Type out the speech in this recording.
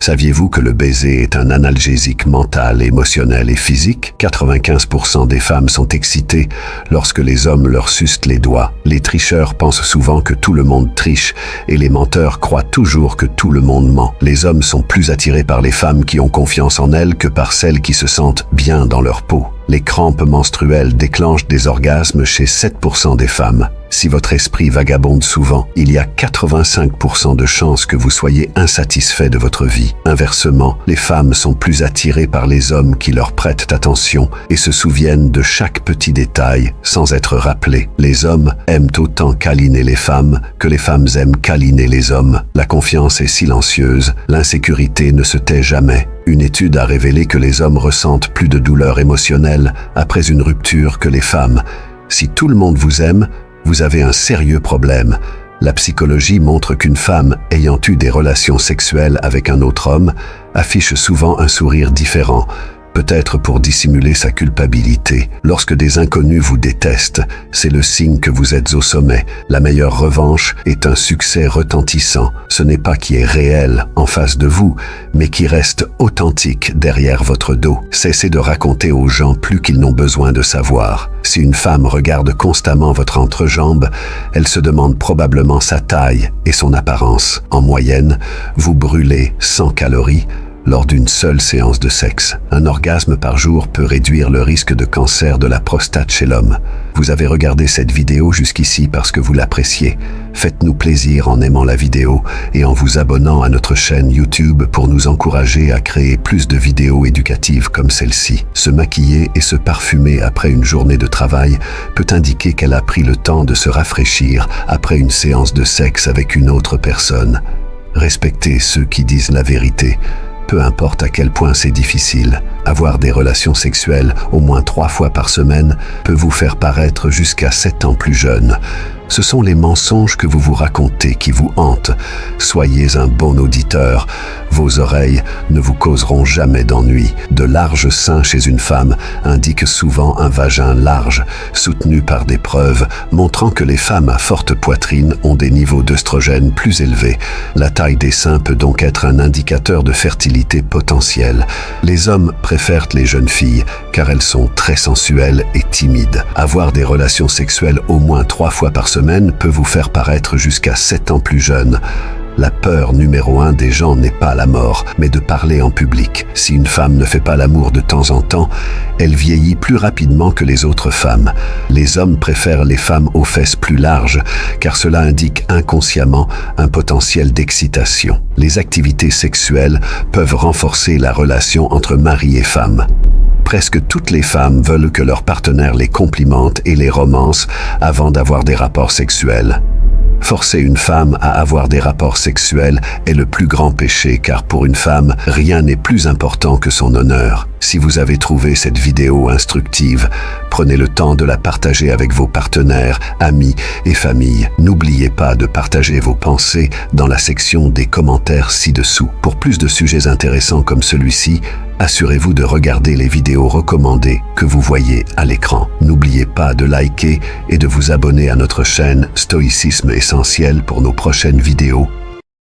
Saviez-vous que le baiser est un analgésique mental, émotionnel et physique? 95% des femmes sont excitées lorsque les hommes leur sucent les doigts. Les tricheurs pensent souvent que tout le monde triche et les menteurs croient toujours que tout le monde ment. Les hommes sont plus attirés par les femmes qui ont confiance en elles que par celles qui se sentent bien dans leur peau. Les crampes menstruelles déclenchent des orgasmes chez 7% des femmes. Si votre esprit vagabonde souvent, il y a 85% de chances que vous soyez insatisfait de votre vie. Inversement, les femmes sont plus attirées par les hommes qui leur prêtent attention et se souviennent de chaque petit détail sans être rappelés. Les hommes aiment autant câliner les femmes que les femmes aiment câliner les hommes. La confiance est silencieuse, l'insécurité ne se tait jamais. Une étude a révélé que les hommes ressentent plus de douleur émotionnelle après une rupture que les femmes. Si tout le monde vous aime, vous avez un sérieux problème. La psychologie montre qu'une femme ayant eu des relations sexuelles avec un autre homme affiche souvent un sourire différent, peut-être pour dissimuler sa culpabilité. Lorsque des inconnus vous détestent, c'est le signe que vous êtes au sommet. La meilleure revanche est un succès retentissant. Ce n'est pas qui est réel en face de vous, mais qui reste authentique derrière votre dos. Cessez de raconter aux gens plus qu'ils n'ont besoin de savoir. Si une femme regarde constamment votre entrejambe, elle se demande probablement sa taille et son apparence. En moyenne, vous brûlez 100 calories lors d'une seule séance de sexe. Un orgasme par jour peut réduire le risque de cancer de la prostate chez l'homme. Vous avez regardé cette vidéo jusqu'ici parce que vous l'appréciez. Faites-nous plaisir en aimant la vidéo et en vous abonnant à notre chaîne YouTube pour nous encourager à créer plus de vidéos éducatives comme celle-ci. Se maquiller et se parfumer après une journée de travail peut indiquer qu'elle a pris le temps de se rafraîchir après une séance de sexe avec une autre personne. Respectez ceux qui disent la vérité. Peu importe à quel point c'est difficile, avoir des relations sexuelles au moins 3 fois par semaine peut vous faire paraître jusqu'à 7 ans plus jeune. Ce sont les mensonges que vous vous racontez qui vous hantent. Soyez un bon auditeur. Vos oreilles ne vous causeront jamais d'ennui. De larges seins chez une femme indiquent souvent un vagin large, soutenu par des preuves montrant que les femmes à forte poitrine ont des niveaux d'œstrogène plus élevés. La taille des seins peut donc être un indicateur de fertilité potentielle. Les hommes préfèrent les jeunes filles car elles sont très sensuelles et timides. Avoir des relations sexuelles au moins 3 fois par semaine peut vous faire paraître jusqu'à 7 ans plus jeune. La peur numéro 1 des gens n'est pas la mort, mais de parler en public. Si une femme ne fait pas l'amour de temps en temps, elle vieillit plus rapidement que les autres femmes. Les hommes préfèrent les femmes aux fesses plus larges, car cela indique inconsciemment un potentiel d'excitation. Les activités sexuelles peuvent renforcer la relation entre mari et femme. Presque toutes les femmes veulent que leur partenaire les complimente et les romance avant d'avoir des rapports sexuels. Forcer une femme à avoir des rapports sexuels est le plus grand péché car pour une femme, rien n'est plus important que son honneur. Si vous avez trouvé cette vidéo instructive, prenez le temps de la partager avec vos partenaires, amis et famille. N'oubliez pas de partager vos pensées dans la section des commentaires ci-dessous. Pour plus de sujets intéressants comme celui-ci, assurez-vous de regarder les vidéos recommandées que vous voyez à l'écran. N'oubliez pas de liker et de vous abonner à notre chaîne Stoïcisme Essentiel pour nos prochaines vidéos.